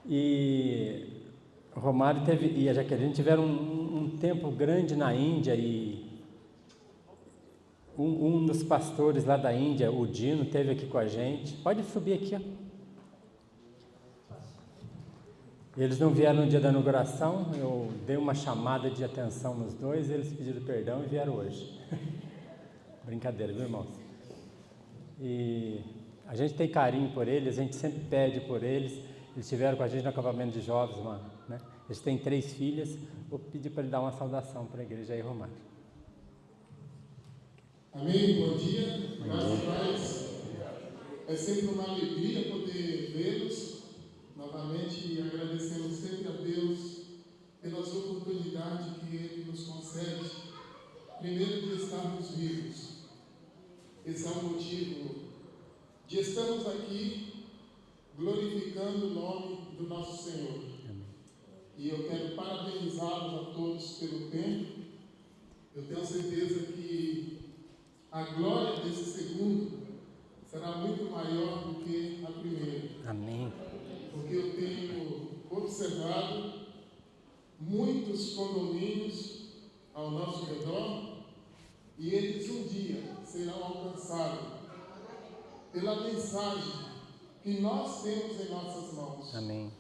E o Romário e a Jaqueline tiveram um tempo grande na Índia, e um dos pastores lá da Índia, o Dino, esteve aqui com a gente. Pode subir aqui, ó. Eles não vieram no dia da inauguração, eu dei uma chamada de atenção nos dois, eles pediram perdão e vieram hoje. Brincadeira, viu, irmãos? E a gente tem carinho por eles, a gente sempre pede por eles. Eles estiveram com a gente no acampamento de jovens, né? Eles têm 3 filhas. Vou pedir para ele dar uma saudação para a igreja aí, Romário. Amém, bom dia, graças a Deus. É sempre uma alegria poder vê-los novamente, e agradecemos sempre a Deus pelas oportunidades que Ele nos concede, primeiro de estarmos vivos. Esse é o motivo de estarmos aqui glorificando o nome do nosso Senhor. E eu quero parabenizá-los a todos pelo tempo. Eu tenho certeza que a glória desse segundo será muito maior do que a primeira. Amém. Porque eu tenho observado muitos condomínios ao nosso redor, e eles um dia serão alcançados pela mensagem que nós temos em nossas mãos. Amém.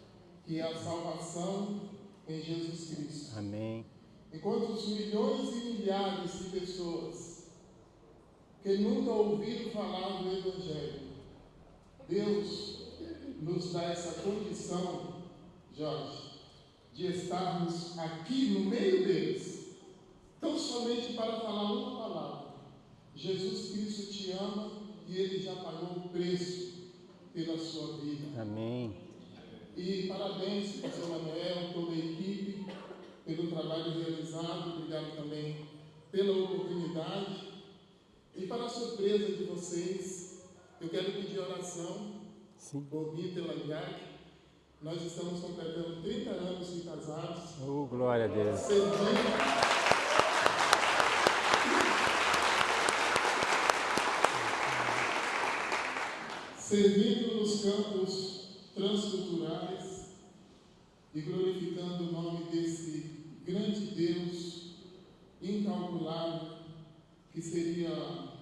Que é a salvação em Jesus Cristo. Amém. Enquanto os milhões e milhares de pessoas que nunca ouviram falar do Evangelho, Deus nos dá essa condição, Jorge, de estarmos aqui no meio deles, tão somente para falar uma palavra: Jesus Cristo te ama e Ele já pagou o preço pela sua vida. Amém. E parabéns, pastor Manuel, toda a equipe, pelo trabalho realizado. Obrigado também pela oportunidade. E para a surpresa de vocês, eu quero pedir oração por mim e pela IAC. Nós estamos completando 30 anos de casados. Oh, glória a Deus. Servindo nos campos transculturais e glorificando o nome desse grande Deus incalculável, que seria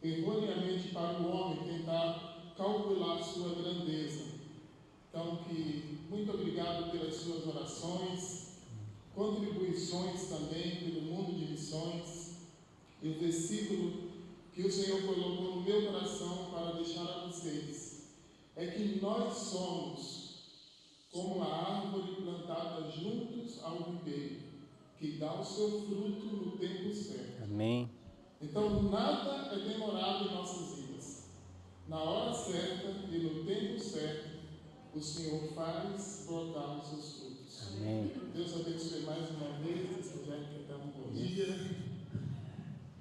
erroneamente para o homem tentar calcular sua grandeza. Então, muito obrigado pelas suas orações, contribuições também pelo mundo de missões. E o versículo que o Senhor colocou no meu coração para deixar a vocês é que nós somos como a árvore plantada juntos ao ribeiro, que dá o seu fruto no tempo certo. Amém. Então, nada é demorado em nossas vidas. Na hora certa e no tempo certo, o Senhor faz brotar os seus frutos. Amém. Deus abençoe mais uma vez. Se quiser cantar um bom dia.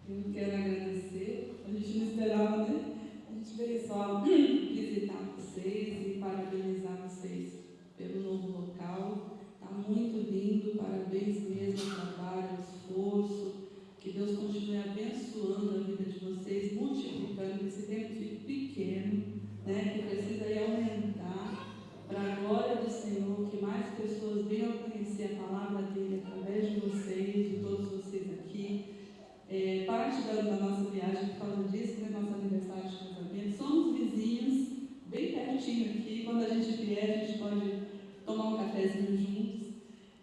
Eu quero agradecer. A gente não esperava, né? A gente veio só visitar vocês e parabenizar vocês pelo novo local. Está muito lindo. Parabéns mesmo ao trabalho, ao esforço. Que Deus continue abençoando a vida de vocês, multiplicando, que esse tempo fique pequeno, né? Que precisa aí aumentar para a glória do Senhor, que mais pessoas venham conhecer a palavra dele através de vocês, de todos vocês aqui. Parte da nossa viagem por causa disso, né? Nosso aniversário de casamento. Somos vizinhos, bem pertinho aqui. Quando a gente vier, a gente pode tomar um cafezinho juntos.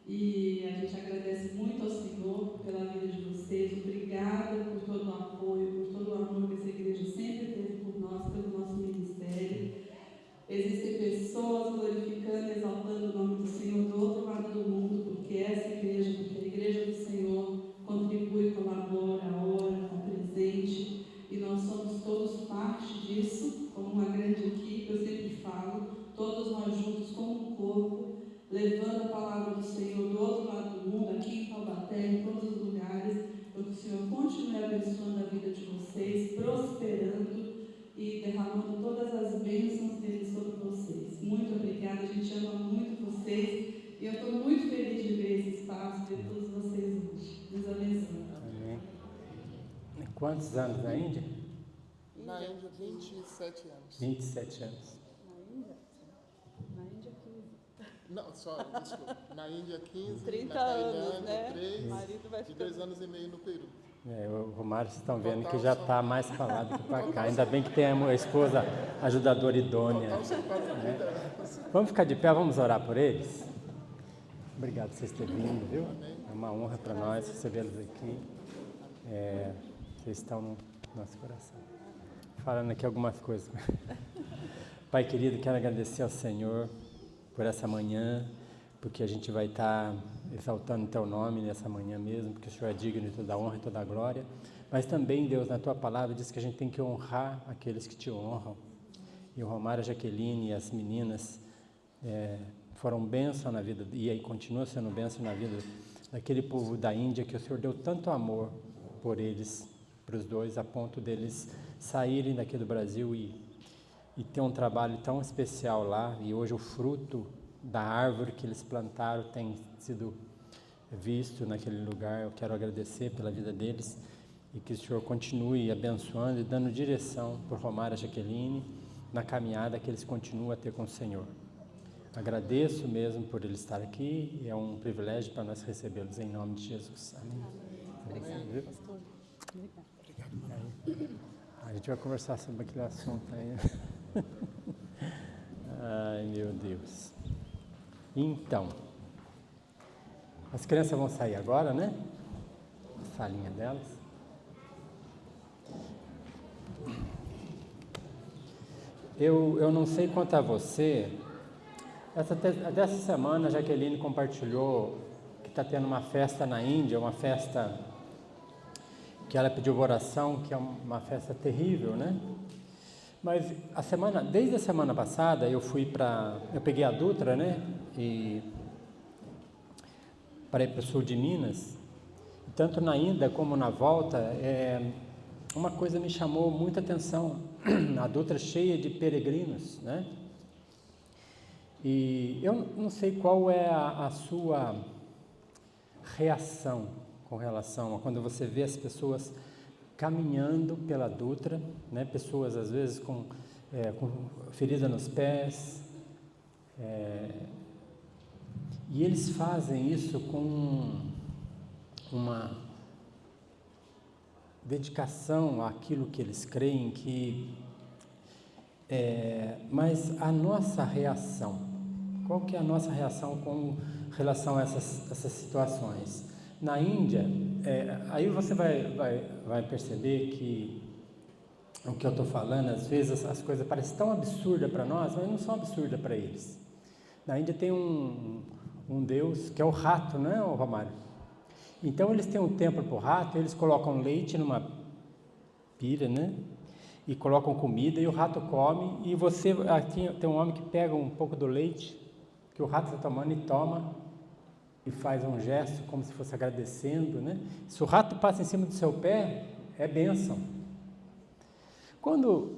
E a gente agradece muito ao Senhor pela vida de vocês. Obrigada por todo o apoio, por todo o amor que essa igreja sempre teve por nós, pelo nosso ministério. Existem pessoas glorificando e exaltando o nome do Senhor do outro lado do mundo, porque essa igreja, porque a igreja do Senhor contribui, colabora, ora, está presente, e nós somos todos parte disso, como uma grande equipe. Eu sempre falo, todos nós juntos como um corpo, levando a palavra do Senhor do outro lado do mundo, aqui em Taubaté, em todos os lugares, para que o Senhor continue abençoando a vida de vocês, prosperando e derramando todas as bênçãos dele sobre vocês. Muito obrigada, a gente ama muito vocês e eu estou muito feliz de ver esse espaço, ver todos vocês hoje. Deus abençoe. Amém. Quantos anos na Índia? Na Índia, 27 anos. 27 anos. Na Índia 15. Não, só, desculpa. Na Índia 15, 30 na Tailândia anos, né? 3 Marido vai e ficar... 2 anos e meio no Peru. O Romário, vocês estão vendo Total que já são- está mais para lá do que para cá. Ainda bem que tem a esposa ajudadora idônea. Total são quase 30 anos. Vamos ficar de pé, vamos orar por eles? Obrigado por vocês terem vindo, viu? Amém. É uma honra para nós recebê-los aqui. Vocês estão no nosso coração. Falando aqui algumas coisas. Pai querido, quero agradecer ao Senhor por essa manhã, porque a gente vai estar exaltando o Teu nome nessa manhã mesmo, porque o Senhor é digno de toda a honra e toda a glória. Mas também, Deus, na Tua palavra diz que a gente tem que honrar aqueles que Te honram. E o Romário, a Jaqueline e as meninas foram bênção na vida, e aí continua sendo bênção na vida daquele povo da Índia, que o Senhor deu tanto amor por eles, para os dois, a ponto deles saírem daqui do Brasil e ter um trabalho tão especial lá, e hoje o fruto da árvore que eles plantaram tem sido visto naquele lugar. Eu quero agradecer pela vida deles e que o Senhor continue abençoando e dando direção por Romário e Jaqueline na caminhada que eles continuam a ter com o Senhor. Agradeço mesmo por ele estar aqui e é um privilégio para nós recebê-los em nome de Jesus. Amém. Obrigada, pastor. Obrigada. A gente vai conversar sobre aquele assunto aí. Ai, meu Deus. Então, as crianças vão sair agora, né? A salinha delas. Eu não sei quanto a você, dessa semana a Jaqueline compartilhou que está tendo uma festa na Índia, uma festa que ela pediu oração, que é uma festa terrível, né? Mas desde a semana passada eu peguei a Dutra, né? E para ir para o sul de Minas, tanto na ida como na volta, uma coisa me chamou muita atenção, a Dutra cheia de peregrinos, né? E eu não sei qual é a sua reação com relação a quando você vê as pessoas caminhando pela Dutra, né? Pessoas às vezes com ferida nos pés, e eles fazem isso com uma dedicação àquilo que eles creem mas a nossa reação, qual que é a nossa reação com relação a essas situações? Na Índia, aí você vai perceber que o que eu estou falando, às vezes as coisas parecem tão absurdas para nós, mas não são absurdas para eles. Na Índia tem um deus que é o rato, não é, Romário? Então eles têm um templo para o rato, eles colocam leite numa pira, né? E colocam comida e o rato come, e aqui tem um homem que pega um pouco do leite que o rato está tomando e toma, e faz um gesto como se fosse agradecendo, né? Se o rato passa em cima do seu pé, é bênção. Quando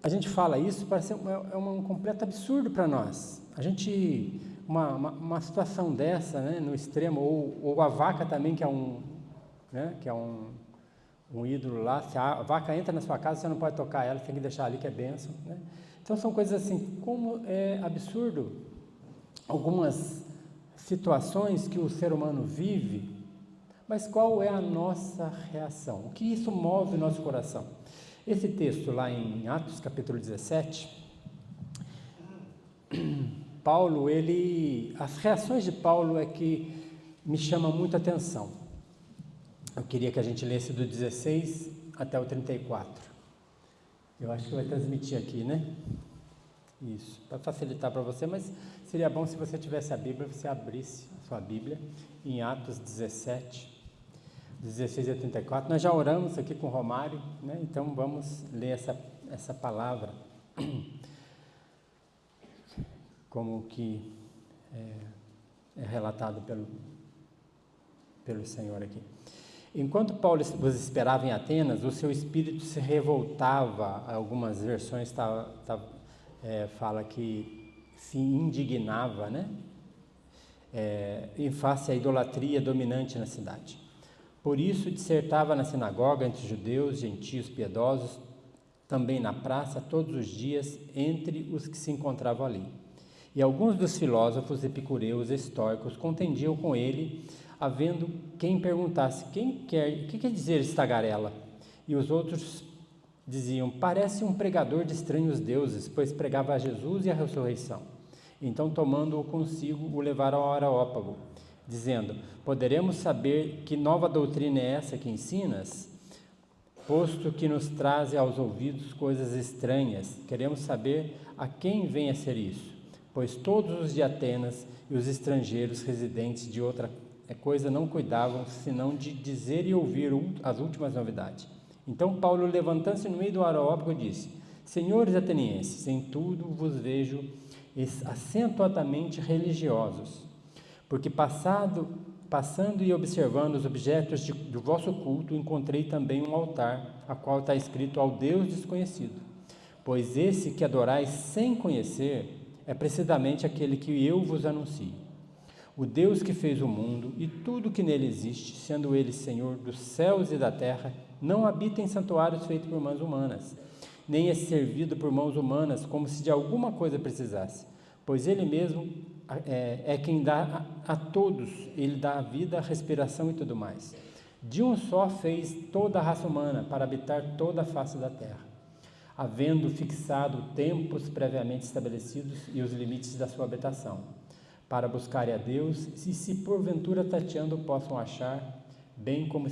a gente fala isso, parece um completo absurdo para nós. A gente, uma situação dessa, né, no extremo, ou a vaca também, que é um ídolo lá, se a vaca entra na sua casa, você não pode tocar ela, você tem que deixar ali que é bênção, né? Então são coisas assim, como é absurdo algumas situações que o ser humano vive, mas qual é a nossa reação? O que isso move o nosso coração? Esse texto lá em Atos capítulo 17, Paulo, as reações de Paulo é que me chama muita atenção. Eu queria que a gente lesse do 16 até o 34. Eu acho que vai transmitir aqui, né? Isso, para facilitar para você, mas seria bom se você tivesse a Bíblia, você abrisse a sua Bíblia em Atos 17, 16 a 34. Nós já oramos aqui com o Romário, né? Então vamos ler essa palavra, como que é relatado pelo Senhor aqui. Enquanto Paulo vos esperava em Atenas, o seu espírito se revoltava. Algumas versões fala que se indignava, né? Em face à idolatria dominante na cidade. Por isso dissertava na sinagoga entre judeus, gentios piedosos, também na praça, todos os dias, entre os que se encontravam ali. E alguns dos filósofos epicureus e estoicos contendiam com ele, havendo quem perguntasse: que quer dizer esse tagarela? E os outros diziam: parece um pregador de estranhos deuses, pois pregava a Jesus e a ressurreição. Então, tomando-o consigo, o levaram ao Areópago, dizendo: poderemos saber que nova doutrina é essa que ensinas? Posto que nos traze aos ouvidos coisas estranhas, queremos saber a quem vem a ser isso, pois todos os de Atenas e os estrangeiros residentes de outra coisa não cuidavam, senão de dizer e ouvir as últimas novidades. Então Paulo, levantando-se no meio do Areópago, disse: senhores atenienses, em tudo vos vejo acentuadamente religiosos, porque passando e observando os objetos do vosso culto, encontrei também um altar, a qual está escrito: ao Deus desconhecido. Pois esse que adorais sem conhecer é precisamente aquele que eu vos anuncio. O Deus que fez o mundo e tudo que nele existe, sendo ele Senhor dos céus e da terra, não habita em santuários feitos por mãos humanas, nem é servido por mãos humanas como se de alguma coisa precisasse, pois ele mesmo é quem dá a todos, ele dá a vida, a respiração e tudo mais. De um só fez toda a raça humana para habitar toda a face da terra, havendo fixado tempos previamente estabelecidos e os limites da sua habitação, para buscarem a Deus, e se porventura tateando possam achar, bem como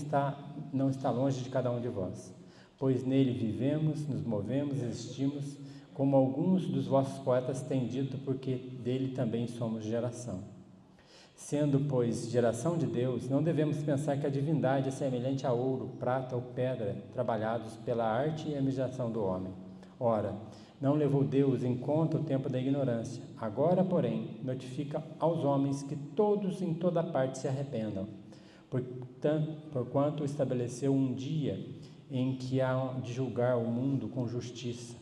não está longe de cada um de vós. Pois nele vivemos, nos movemos, existimos, como alguns dos vossos poetas têm dito, porque dele também somos geração. Sendo, pois, geração de Deus, não devemos pensar que a divindade é semelhante a ouro, prata ou pedra, trabalhados pela arte e a imaginação do homem. Ora, não levou Deus em conta o tempo da ignorância. Agora, porém, notifica aos homens que todos em toda parte se arrependam, porquanto estabeleceu um dia em que há de julgar o mundo com justiça,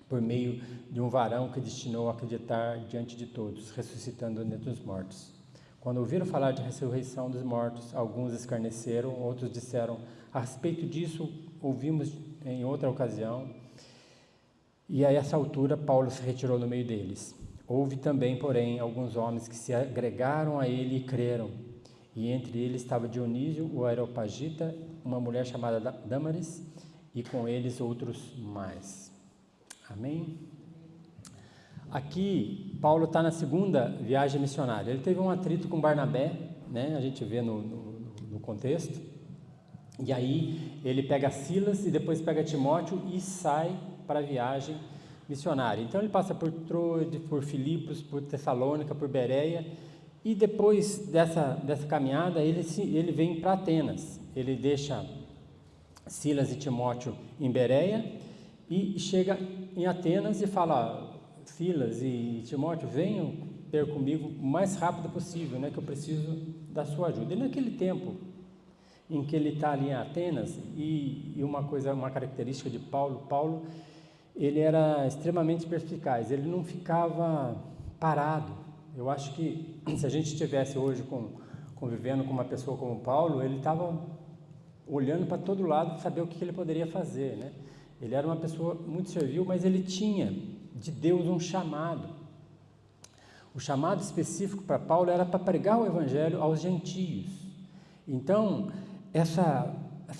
por meio de um varão que destinou a acreditar diante de todos, ressuscitando dentre os mortos. Quando ouviram falar de ressurreição dos mortos, alguns escarneceram, outros disseram: a respeito disso ouvimos em outra ocasião. E a essa altura Paulo se retirou no meio deles. Houve também, porém, alguns homens que se agregaram a ele e creram. E entre eles estava Dionísio, o Areopagita, uma mulher chamada Dâmaris, e com eles outros mais. Amém? Aqui, Paulo está na segunda viagem missionária. Ele teve um atrito com Barnabé, né? A gente vê no contexto. E aí, ele pega Silas e depois pega Timóteo e sai para a viagem missionária. Então, ele passa por Troade, por Filipos, por Tessalônica, por Bereia. E depois dessa caminhada, ele vem para Atenas. Ele deixa Silas e Timóteo em Bereia e chega em Atenas e fala: Silas e Timóteo, venham ter comigo o mais rápido possível, né, que eu preciso da sua ajuda. E naquele tempo em que ele está ali em Atenas, e uma característica de Paulo, ele era extremamente perspicaz, ele não ficava parado. Eu acho que se a gente estivesse hoje convivendo com uma pessoa como Paulo, ele estava olhando para todo lado para saber o que ele poderia fazer, né? Ele era uma pessoa muito servil, mas ele tinha de Deus um chamado. O chamado específico para Paulo era para pregar o evangelho aos gentios. Então, essa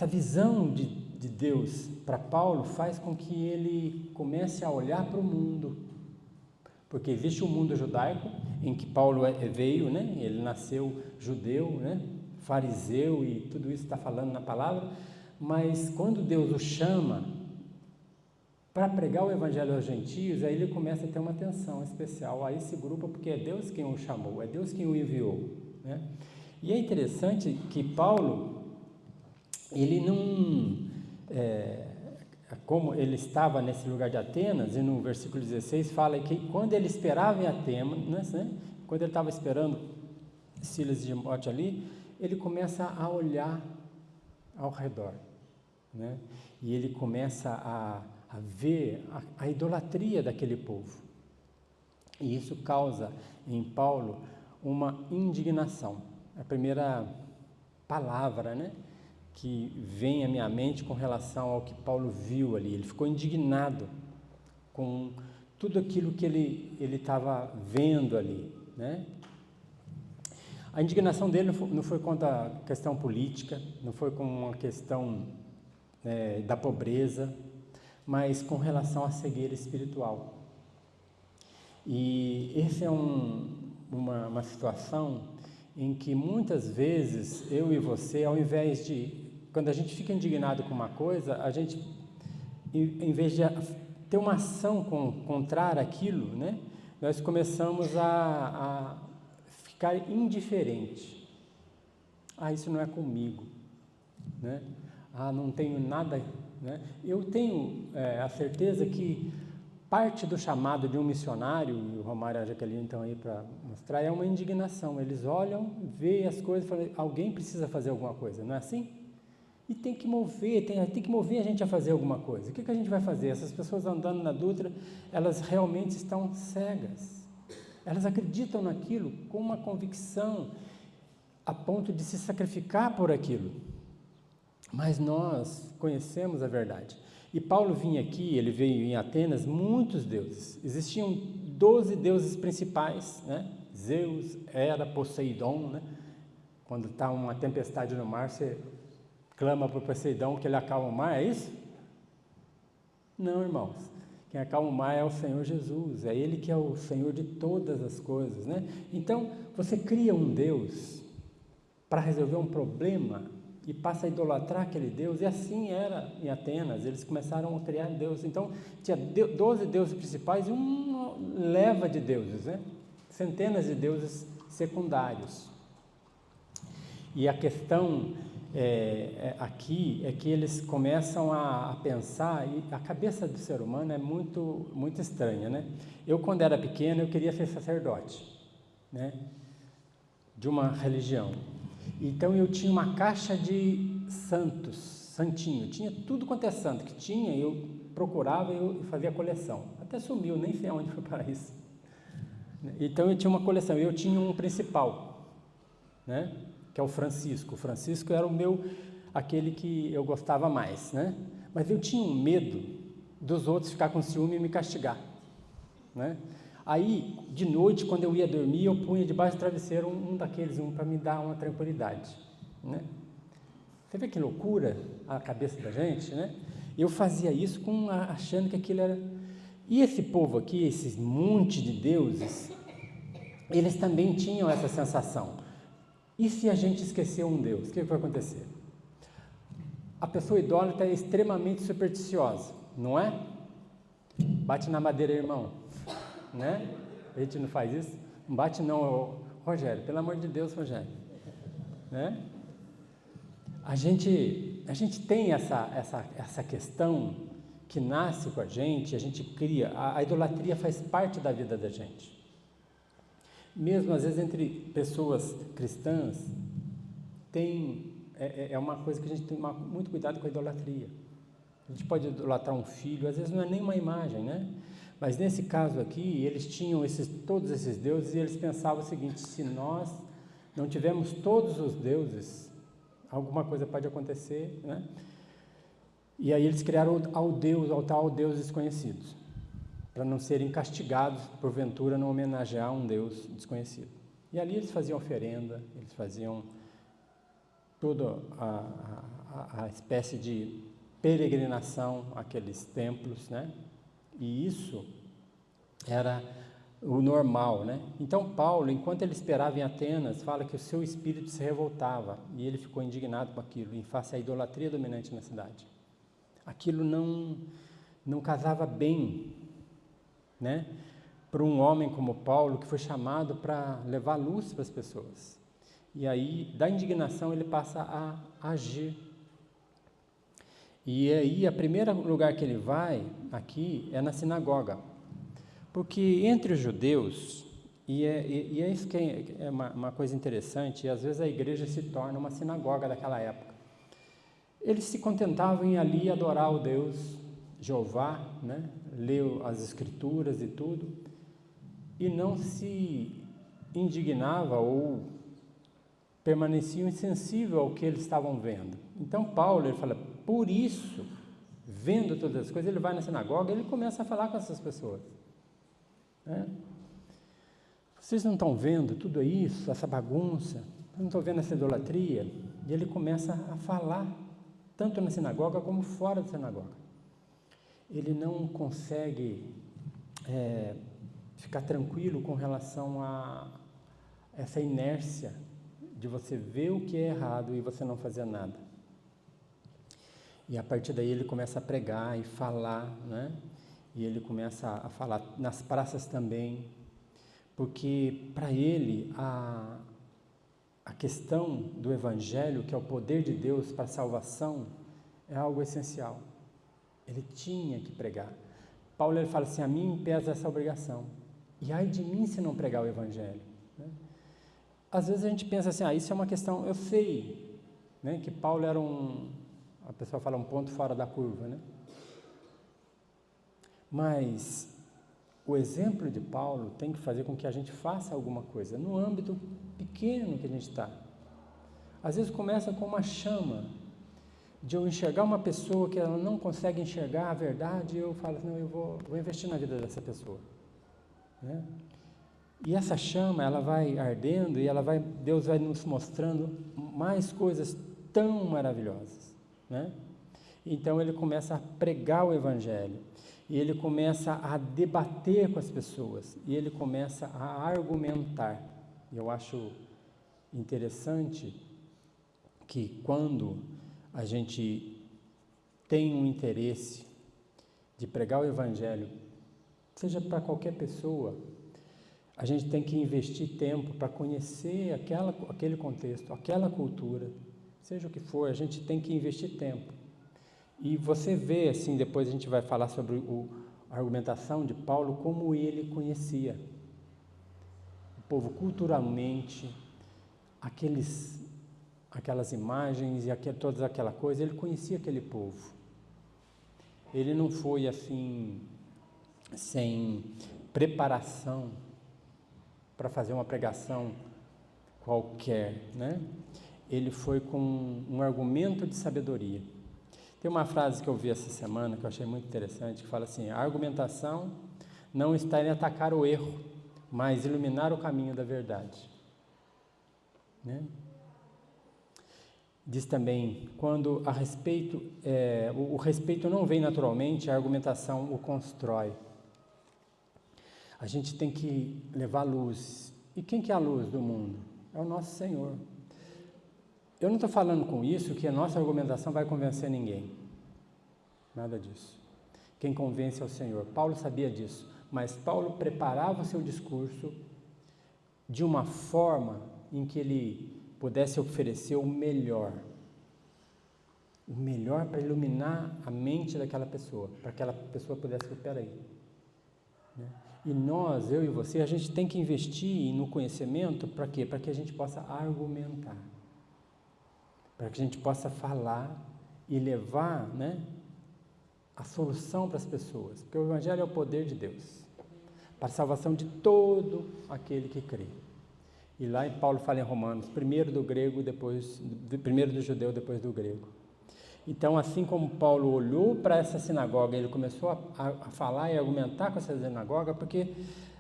visão de Deus para Paulo faz com que ele comece a olhar para o mundo, porque existe um mundo judaico em que Paulo veio, né? Ele nasceu judeu, né? Fariseu, e tudo isso está falando na palavra, mas quando Deus o chama para pregar o evangelho aos gentios, aí ele começa a ter uma atenção especial a esse grupo, porque é Deus quem o chamou, é Deus quem o enviou, né? E é interessante que Paulo, ele não, como ele estava nesse lugar de Atenas, e no versículo 16 fala que quando ele esperava em Atenas, né, quando ele estava esperando Silas e Timóteo ali, ele começa a olhar ao redor, né? E ele começa a ver a idolatria daquele povo. E isso causa em Paulo uma indignação. A primeira palavra, né, que vem à minha mente com relação ao que Paulo viu ali. Ele ficou indignado com tudo aquilo que ele estava vendo ali, né? A indignação dele não foi contra a questão política, não foi com uma questão da pobreza, mas com relação à cegueira espiritual. E essa é uma situação em que muitas vezes eu e você, ao invés de, quando a gente fica indignado com uma coisa, a gente, em vez de ter uma ação contrária àquilo, né, nós começamos a ficar indiferente. Isso não é comigo, né? Não tenho nada, né? Eu tenho a certeza que parte do chamado de um missionário, e o Romário e a Jaqueline estão aí para mostrar, é uma indignação. Eles olham, veem as coisas e falam, alguém precisa fazer alguma coisa, não é assim? E tem que mover, tem que mover a gente a fazer alguma coisa. O que a gente vai fazer? Essas pessoas andando na Dutra, elas realmente estão cegas. Elas acreditam naquilo com uma convicção a ponto de se sacrificar por aquilo. Mas nós conhecemos a verdade. E Paulo vinha aqui, ele veio em Atenas, muitos deuses. Existiam 12 deuses principais, né? Zeus, Hera, Poseidon, né? Quando está uma tempestade no mar, você clama para o Poseidon que ele acalma o mar, é isso? Não, irmãos. Quem acalma o mar é o Senhor Jesus, é Ele que é o Senhor de todas as coisas, né? Então, você cria um Deus para resolver um problema e passa a idolatrar aquele Deus, e assim era em Atenas, eles começaram a criar Deus. Então, tinha 12 deuses principais e uma leva de deuses, né? Centenas de deuses secundários. E a questão aqui é que eles começam a pensar, e a cabeça do ser humano é muito, muito estranha, né? Eu, quando era pequeno, eu queria ser sacerdote, né? De uma religião. Então eu tinha uma caixa de santos, santinho, tinha tudo quanto é santo que tinha, eu procurava e eu fazia coleção. Até sumiu, nem sei aonde foi para isso. Então eu tinha uma coleção, eu tinha um principal, né? Que é o Francisco. O Francisco era aquele que eu gostava mais, né? Mas eu tinha um medo dos outros ficar com ciúme e me castigar, né? Aí, de noite, quando eu ia dormir, eu punha debaixo do travesseiro um daqueles, para me dar uma tranquilidade, né? Você vê que loucura a cabeça da gente, né? Eu fazia isso achando que aquilo era... E esse povo aqui, esses monte de deuses, eles também tinham essa sensação. E se a gente esquecer um Deus, o que vai acontecer? A pessoa idólatra é extremamente supersticiosa, não é? Bate na madeira, irmão. Né? A gente não faz isso? Não bate não, Rogério, pelo amor de Deus, Rogério, né? A gente tem essa questão que nasce com a gente cria, a idolatria faz parte da vida da gente. Mesmo às vezes entre pessoas cristãs, é uma coisa que a gente tem muito cuidado com a idolatria. A gente pode idolatrar um filho, às vezes não é nem uma imagem, né? Mas nesse caso aqui, eles tinham todos esses deuses e eles pensavam o seguinte, se nós não tivermos todos os deuses, alguma coisa pode acontecer, né? E aí eles criaram o tal Deus desconhecido, para não serem castigados, porventura, não homenagear um Deus desconhecido. E ali eles faziam oferenda, eles faziam toda a espécie de peregrinação àqueles templos, né? E isso era o normal, né? Então Paulo, enquanto ele esperava em Atenas, fala que o seu espírito se revoltava e ele ficou indignado com aquilo, em face à idolatria dominante na cidade. Aquilo não casava bem, né? Para um homem como Paulo, que foi chamado para levar luz para as pessoas. E aí, da indignação, ele passa a agir. E aí, o primeiro lugar que ele vai, aqui, é na sinagoga. Porque entre os judeus, e é isso que é uma coisa interessante, e às vezes a igreja se torna uma sinagoga daquela época. Eles se contentavam em ali adorar o Deus Jeová, né? Ler as escrituras e tudo, e não se indignava ou permaneciam insensíveis ao que eles estavam vendo. Então Paulo, ele fala, por isso, vendo todas as coisas, ele vai na sinagoga e ele começa a falar com essas pessoas. né? Vocês não estão vendo tudo isso, essa bagunça? Vocês não estão vendo essa idolatria? E ele começa a falar, tanto na sinagoga como fora da sinagoga. Ele não consegue ficar tranquilo com relação a essa inércia de você ver o que é errado e você não fazer nada. E a partir daí ele começa a pregar e falar, né? E ele começa a falar nas praças também, porque para ele a questão do Evangelho, que é o poder de Deus para a salvação, é algo essencial. Ele tinha que pregar. Paulo ele fala assim, a mim pesa essa obrigação. E ai de mim se não pregar o Evangelho, né? Às vezes a gente pensa assim, isso é uma questão, eu sei, né, que Paulo era a pessoa fala um ponto fora da curva, né? Mas o exemplo de Paulo tem que fazer com que a gente faça alguma coisa, no âmbito pequeno que a gente está. Às vezes começa com uma chama, de eu enxergar uma pessoa que ela não consegue enxergar a verdade, e eu falo assim, não, eu vou investir na vida dessa pessoa, né? E essa chama, ela vai ardendo e Deus vai nos mostrando mais coisas tão maravilhosas, né? Então ele começa a pregar o Evangelho, e ele começa a debater com as pessoas, e ele começa a argumentar. Eu acho interessante que quando a gente tem um interesse de pregar o Evangelho, seja para qualquer pessoa, a gente tem que investir tempo para conhecer aquele contexto, aquela cultura, seja o que for, a gente tem que investir tempo. E você vê, assim, depois a gente vai falar sobre a argumentação de Paulo, como ele conhecia o povo culturalmente, aquelas imagens e toda aquela coisa, ele conhecia aquele povo. Ele não foi assim, sem preparação para fazer uma pregação qualquer, né? Ele foi com um argumento de sabedoria. Tem uma frase que eu vi essa semana que eu achei muito interessante, que fala assim, a argumentação não está em atacar o erro, mas iluminar o caminho da verdade, né? Diz também, quando o respeito não vem naturalmente, a argumentação o constrói. A gente tem que levar luz. E quem que é a luz do mundo? É o nosso Senhor. Eu não estou falando com isso que a nossa argumentação vai convencer ninguém. Nada disso. Quem convence é o Senhor. Paulo sabia disso, mas Paulo preparava o seu discurso de uma forma em que ele pudesse oferecer o melhor para iluminar a mente daquela pessoa, para que aquela pessoa pudesse ver, peraí, né? E nós, eu e você, a gente tem que investir no conhecimento, para quê? Para que a gente possa argumentar, para que a gente possa falar e levar, né, a solução para as pessoas, porque o Evangelho é o poder de Deus, para a salvação de todo aquele que crê. E lá Paulo fala em Romanos, primeiro do grego, primeiro do judeu, depois do grego. Então, assim como Paulo olhou para essa sinagoga, ele começou a falar e argumentar com essa sinagoga, porque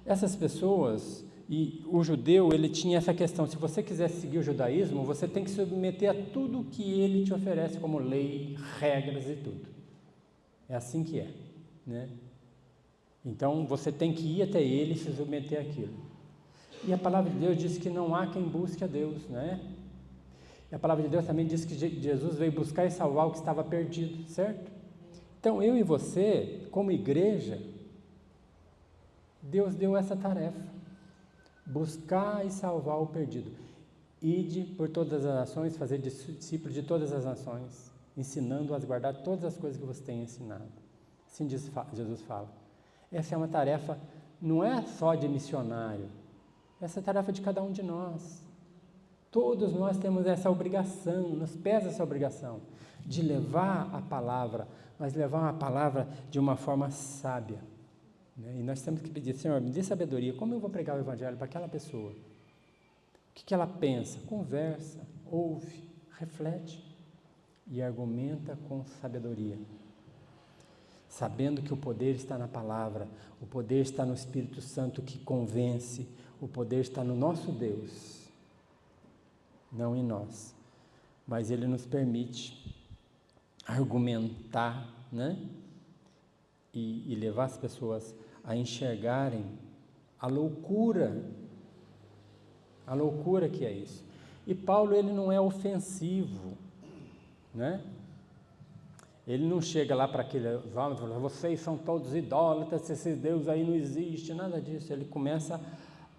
essas pessoas, e o judeu, ele tinha essa questão, se você quiser seguir o judaísmo, você tem que se submeter a tudo que ele te oferece como lei, regras e tudo. É assim que é, né? Então, você tem que ir até ele e se submeter àquilo. E a palavra de Deus diz que não há quem busque a Deus, né? E a palavra de Deus também diz que Jesus veio buscar e salvar o que estava perdido, certo? Então, eu e você, como igreja, Deus deu essa tarefa, buscar e salvar o perdido. Ide por todas as nações, fazer discípulos de todas as nações, ensinando-as a guardar todas as coisas que você tem ensinado. Assim Jesus fala. Essa é uma tarefa, não é só de missionário, essa é a tarefa de cada um de nós. Todos nós temos essa obrigação, nos pesa essa obrigação de levar a palavra, mas levar a palavra de uma forma sábia, né? E nós temos que pedir, Senhor, me dê sabedoria, como eu vou pregar o Evangelho para aquela pessoa? O que ela pensa? Conversa, ouve, reflete e argumenta com sabedoria. sabendo que o poder está na palavra, o poder está no Espírito Santo que convence, o poder está no nosso Deus, não em nós, mas Ele nos permite argumentar, né? E levar as pessoas a enxergarem a loucura que é isso. E Paulo, ele não é ofensivo, né? Ele não chega lá para aqueles homens e fala, vocês são todos idólatras, esse Deus aí não existe, nada disso. Ele começa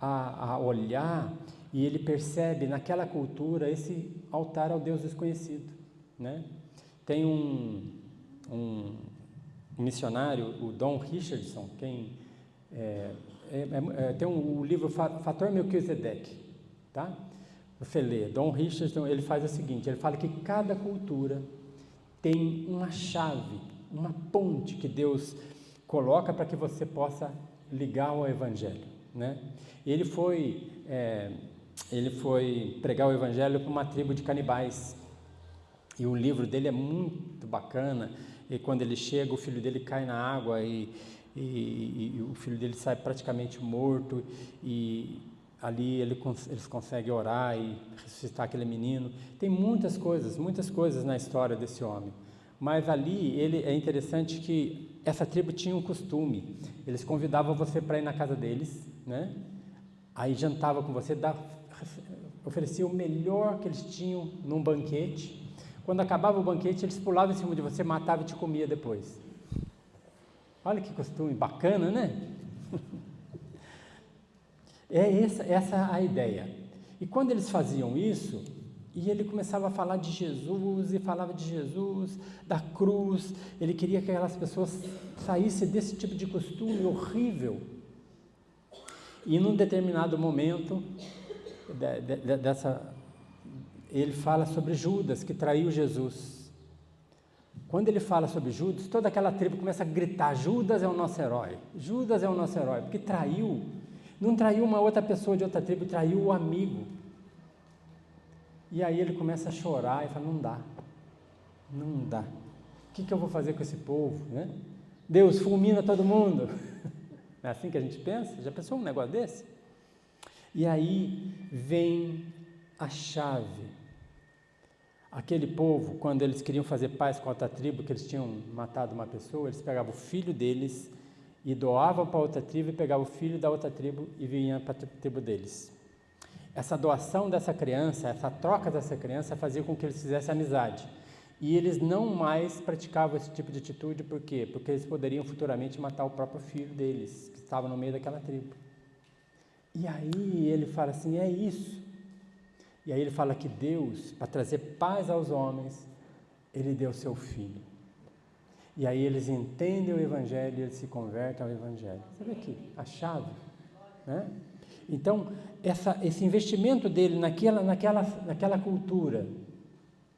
a olhar e ele percebe naquela cultura esse altar ao Deus desconhecido, né? Tem um missionário, o Don Richardson, tem o livro Fator Melquisedeque, tá? Você lê, Don Richardson, ele faz o seguinte, ele fala que cada cultura tem uma chave, uma ponte que Deus coloca para que você possa ligar ao Evangelho, né? Ele foi pregar o Evangelho para uma tribo de canibais, e o livro dele é muito bacana, e quando ele chega, o filho dele cai na água, e o filho dele sai praticamente morto, e ali eles conseguem orar e ressuscitar aquele menino. Tem muitas coisas na história desse homem. Mas ali é interessante que essa tribo tinha um costume. Eles convidavam você para ir na casa deles, né? Aí jantava com você, oferecia o melhor que eles tinham num banquete. Quando acabava o banquete, eles pulavam em cima de você, matavam e te comia depois. Olha que costume bacana, né? Essa a ideia. E quando eles faziam isso, e ele começava a falar de Jesus, e falava de Jesus, da cruz, ele queria que aquelas pessoas saíssem desse tipo de costume horrível. E num determinado momento, ele fala sobre Judas, que traiu Jesus. Quando ele fala sobre Judas, toda aquela tribo começa a gritar, Judas é o nosso herói, Judas é o nosso herói, porque não traiu uma outra pessoa de outra tribo, traiu o amigo. E aí ele começa a chorar e fala, não dá, o que eu vou fazer com esse povo, né? Deus, fulmina todo mundo. Não é assim que a gente pensa? Já pensou um negócio desse? E aí vem a chave. Aquele povo, quando eles queriam fazer paz com a outra tribo, que eles tinham matado uma pessoa, eles pegavam o filho deles e doavam para outra tribo, e pegavam o filho da outra tribo e vinham para a tribo deles. Essa doação dessa criança, essa troca dessa criança fazia com que eles fizessem amizade. E eles não mais praticavam esse tipo de atitude, por quê? Porque eles poderiam futuramente matar o próprio filho deles, que estava no meio daquela tribo. E aí ele fala assim, é isso. E aí ele fala que Deus, para trazer paz aos homens, Ele deu seu Filho. E aí eles entendem o Evangelho e eles se convertem ao Evangelho. Você vê aqui, a chave, né? Então, esse investimento dele naquela cultura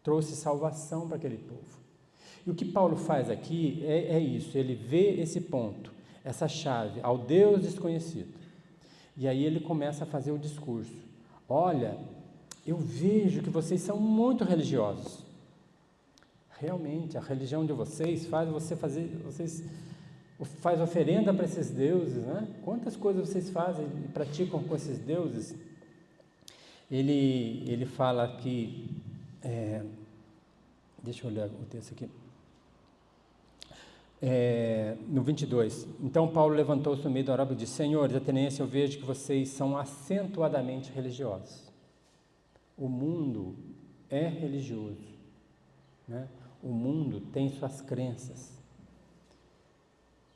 trouxe salvação para aquele povo. E o que Paulo faz aqui é isso, ele vê esse ponto, essa chave, ao Deus desconhecido. E aí ele começa a fazer o discurso. Olha, eu vejo que vocês são muito religiosos. Realmente, a religião de vocês faz vocês faz oferenda para esses deuses, né? Quantas coisas vocês fazem e praticam com esses deuses? Ele fala aqui, deixa eu ler o texto aqui, no 22, então Paulo levantou-se no meio da arábia e disse, senhores atenienses, eu vejo que vocês são acentuadamente religiosos. O mundo é religioso, né? O mundo tem suas crenças.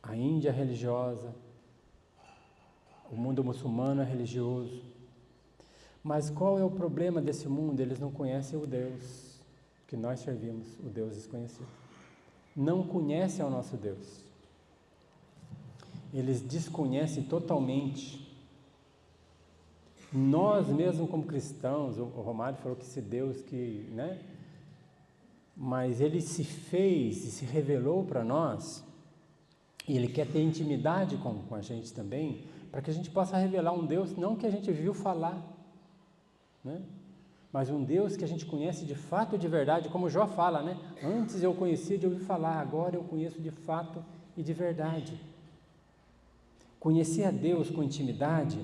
A Índia é religiosa, o mundo muçulmano é religioso. Mas qual é o problema desse mundo? Eles não conhecem o Deus que nós servimos, o Deus desconhecido. Não conhecem o nosso Deus. Eles desconhecem totalmente. Nós mesmo como cristãos, o Romário falou que esse Deus que, né? Mas ele se fez e se revelou para nós, e ele quer ter intimidade com a gente também, para que a gente possa revelar um Deus, não que a gente viu falar, né? Mas um Deus que a gente conhece de fato, de verdade, como Jó fala, né? Antes eu conhecia de ouvir falar, agora eu conheço de fato e de verdade. Conhecer a Deus com intimidade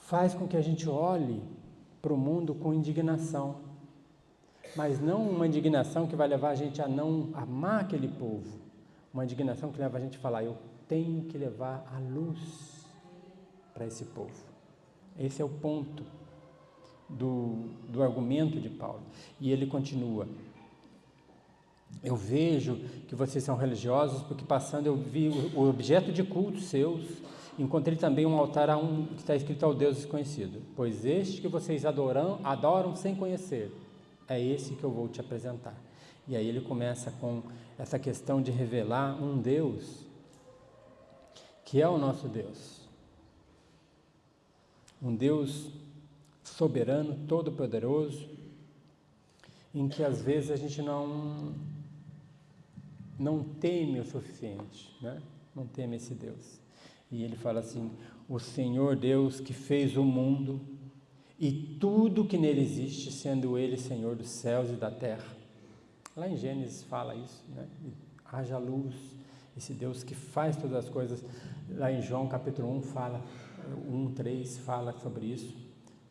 faz com que a gente olhe para o mundo com indignação, mas não uma indignação que vai levar a gente a não amar aquele povo, uma indignação que leva a gente a falar, eu tenho que levar a luz para esse povo. Esse é o ponto do argumento de Paulo. E ele continua, eu vejo que vocês são religiosos porque passando eu vi o objeto de culto seus, encontrei também um altar que está escrito ao Deus desconhecido, pois este que vocês adoram sem conhecer, é esse que eu vou te apresentar. E aí ele começa com essa questão de revelar um Deus que é o nosso Deus. Um Deus soberano, todo-poderoso, em que às vezes a gente não teme o suficiente, né? Não teme esse Deus. E ele fala assim, o Senhor Deus que fez o mundo e tudo que nele existe, sendo ele Senhor dos céus e da terra. Lá em Gênesis fala isso, né? Haja luz, esse Deus que faz todas as coisas. Lá em João capítulo 1 fala, 1:3 fala sobre isso.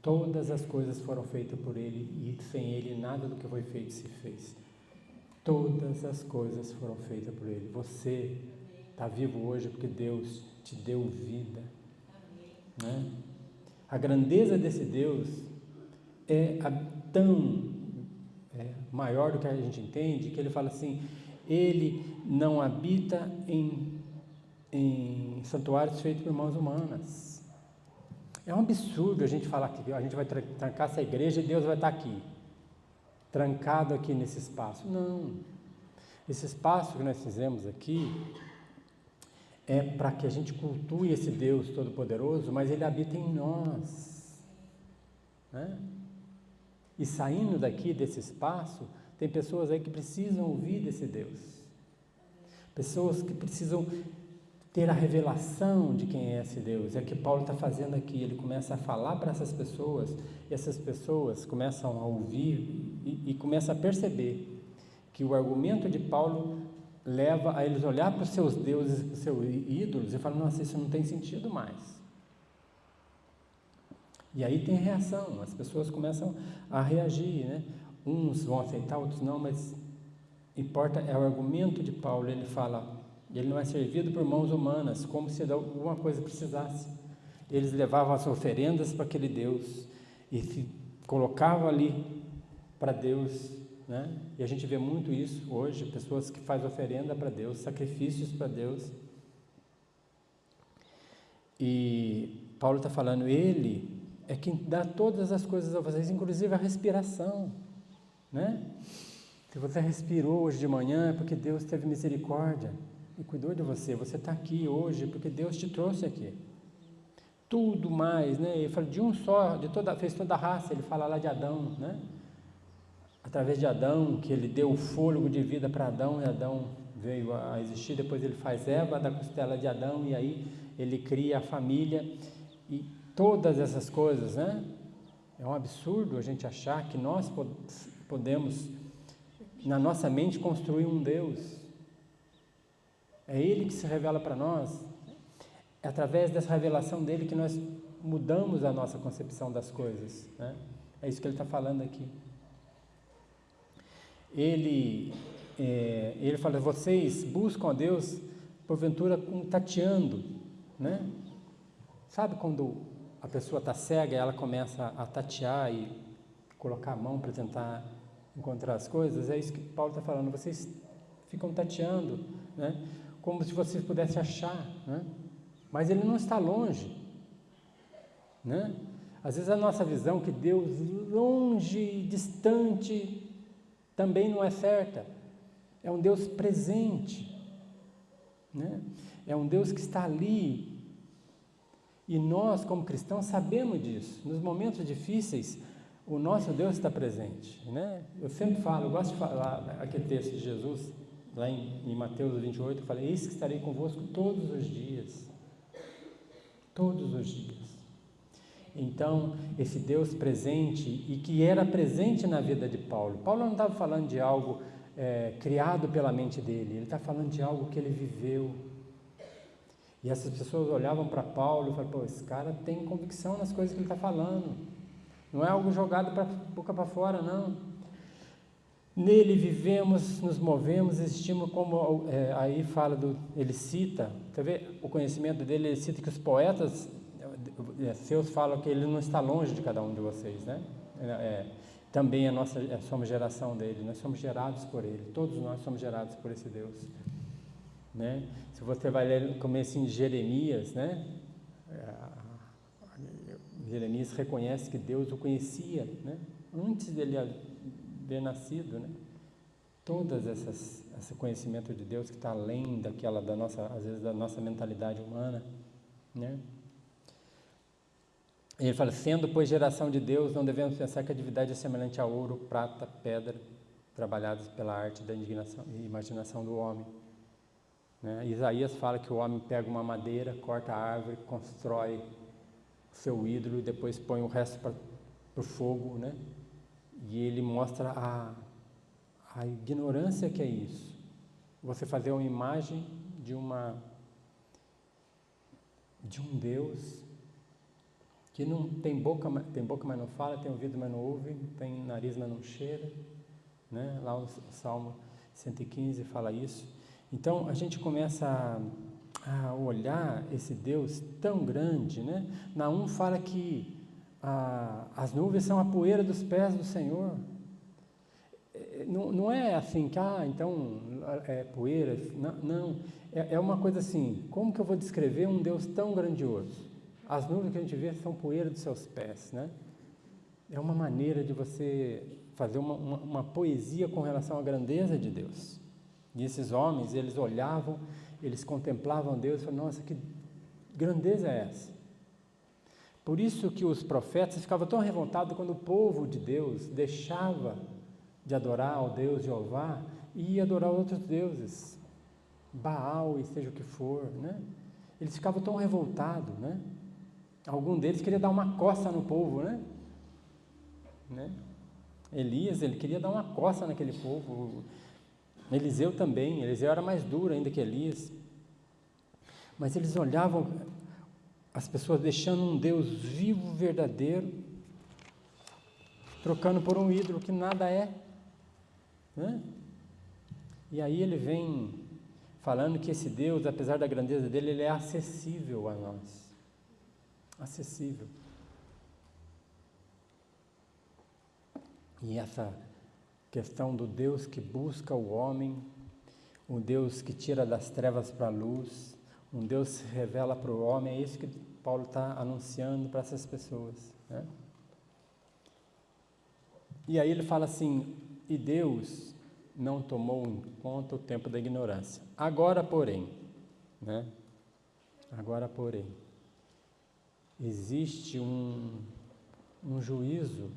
Todas as coisas foram feitas por ele e sem ele nada do que foi feito se fez. Todas as coisas foram feitas por ele. Você está vivo hoje porque Deus te deu vida, né? A grandeza desse Deus é tão maior do que a gente entende, que ele fala assim, ele não habita em santuários feitos por mãos humanas. É um absurdo a gente falar que a gente vai trancar essa igreja e Deus vai estar aqui, trancado aqui nesse espaço. Não, esse espaço que nós fizemos aqui é para que a gente cultue esse Deus Todo-Poderoso, mas Ele habita em nós, né? E saindo daqui desse espaço, tem pessoas aí que precisam ouvir desse Deus, pessoas que precisam ter a revelação de quem é esse Deus. É o que Paulo está fazendo aqui, ele começa a falar para essas pessoas, e essas pessoas começam a ouvir e começam a perceber que o argumento de Paulo leva a eles olhar para os seus deuses, para os seus ídolos, e falar, nossa, isso não tem sentido mais. E aí tem reação, as pessoas começam a reagir, né? Uns vão aceitar, outros não, mas importa é o argumento de Paulo. Ele fala, ele não é servido por mãos humanas, como se alguma coisa precisasse. Eles levavam as oferendas para aquele Deus e se colocavam ali para Deus, né? E a gente vê muito isso hoje, pessoas que fazem oferenda para Deus, sacrifícios para Deus. E Paulo está falando, ele é quem dá todas as coisas a vocês, inclusive a respiração, né? Se você respirou hoje de manhã, é porque Deus teve misericórdia e cuidou de você. Você está aqui hoje porque Deus te trouxe aqui. Tudo mais, né? Ele fala de um só, fez toda a raça. Ele fala lá de Adão, né? Através de Adão, que ele deu o fôlego de vida para Adão, e Adão veio a existir. Depois ele faz Eva da costela de Adão, e aí ele cria a família e todas essas coisas, né? É um absurdo a gente achar que nós podemos, na nossa mente, construir um Deus. É Ele que se revela para nós. É através dessa revelação dele que nós mudamos a nossa concepção das coisas, né? É isso que ele está falando aqui. Ele fala, vocês buscam a Deus, porventura, tateando, né? Sabe quando a pessoa está cega e ela começa a tatear e colocar a mão para tentar encontrar as coisas? É isso que Paulo está falando, vocês ficam tateando, né? Como se vocês pudessem achar, né? Mas Ele não está longe, né? Às vezes a nossa visão que Deus longe, distante, também não é certa. É um Deus presente, né? É um Deus que está ali. E nós, como cristãos, sabemos disso. Nos momentos difíceis, o nosso Deus está presente, né? Eu sempre falo, eu gosto de falar aquele texto de Jesus, lá em Mateus 28, eu falei, eis que estarei convosco todos os dias. Todos os dias. Então, esse Deus presente, e que era presente na vida de Paulo. Paulo não estava falando de algo criado pela mente dele, ele está falando de algo que ele viveu. E essas pessoas olhavam para Paulo e falavam, pô, esse cara tem convicção nas coisas que ele está falando, não é algo jogado para boca para fora, não. Nele vivemos, nos movemos, existimos como, aí fala ele cita, você vê o conhecimento dele, ele cita que os poetas seus falam que ele não está longe de cada um de vocês, né? Também somos geração dele, nós somos gerados por ele, todos nós somos gerados por esse Deus, né? Se você vai ler no começo em Jeremias, né? Jeremias reconhece que Deus o conhecia, né? Antes dele haver nascido, né? Todas esse conhecimento de Deus que está além daquela às vezes da nossa mentalidade humana, né? Ele fala, sendo pois geração de Deus, não devemos pensar que a divindade é semelhante a ouro, prata, pedra, trabalhados pela arte da indignação e imaginação do homem, né? Isaías fala que o homem pega uma madeira, corta a árvore, constrói o seu ídolo e depois põe o resto para o fogo, né? E ele mostra a ignorância que é isso. Você fazer uma imagem de um Deus que não tem boca, mas não fala, tem ouvido, mas não ouve, tem nariz, mas não cheira, né? Lá o Salmo 115 fala isso. Então a gente começa a olhar esse Deus tão grande, né? Naum fala que as nuvens são a poeira dos pés do Senhor. Não é assim que, então é poeira, não, é uma coisa assim, como que eu vou descrever um Deus tão grandioso? As nuvens que a gente vê são poeira dos seus pés, né? É uma maneira de você fazer uma poesia com relação à grandeza de Deus. E esses homens, eles olhavam, eles contemplavam Deus e falavam, nossa, que grandeza é essa? Por isso que os profetas ficavam tão revoltados quando o povo de Deus deixava de adorar ao Deus Jeová e ia adorar outros deuses, Baal e seja o que for, né? Eles ficavam tão revoltados, né? Algum deles queria dar uma coça no povo, né? Elias, ele queria dar uma coça naquele povo. Eliseu também, Eliseu era mais duro ainda que Elias. Mas eles olhavam as pessoas deixando um Deus vivo, verdadeiro, trocando por um ídolo que nada é, né? E aí ele vem falando que esse Deus, apesar da grandeza dele, ele é acessível a nós. Acessível. E essa questão do Deus que busca o homem, um Deus que tira das trevas para a luz, um Deus que se revela para o homem, é isso que Paulo está anunciando para essas pessoas, né? E aí ele fala assim, e Deus não tomou em conta o tempo da ignorância. Agora, porém, né? Agora, porém, existe um juízo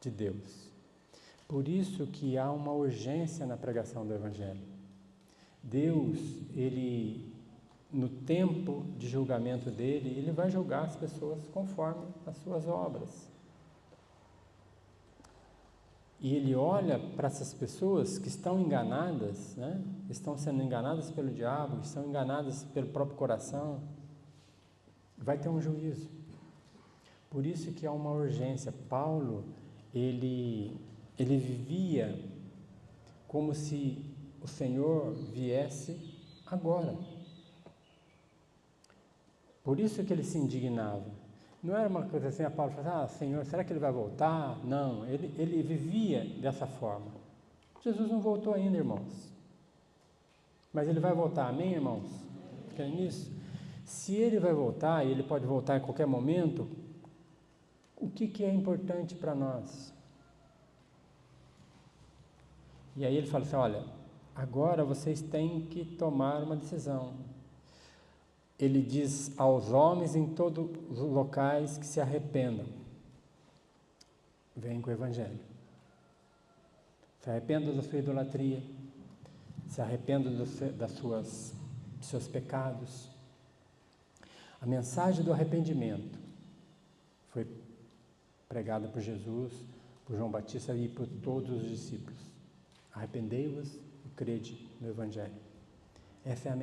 de Deus. Por isso que há uma urgência na pregação do Evangelho. Deus, ele, no tempo de julgamento dele, ele vai julgar as pessoas conforme as suas obras. E ele olha para essas pessoas que estão enganadas, né? Estão sendo enganadas pelo diabo, estão enganadas pelo próprio coração. Vai ter um juízo. Por isso que há uma urgência. Paulo, ele vivia como se o Senhor viesse agora. Por isso que ele se indignava. Não era uma coisa assim, a Paulo falava, Senhor, será que ele vai voltar? Não, ele vivia dessa forma. Jesus não voltou ainda, irmãos. Mas ele vai voltar, amém, irmãos? Querem nisso? Se ele vai voltar, e ele pode voltar em qualquer momento, o que é importante para nós? E aí ele fala assim, olha, agora vocês têm que tomar uma decisão. Ele diz aos homens em todos os locais que se arrependam. Vem com o Evangelho. Se arrependam da sua idolatria, se arrependam dos seus pecados. A mensagem do arrependimento foi pregada por Jesus, por João Batista e por todos os discípulos. Arrependei-vos e crede no Evangelho. Essa é a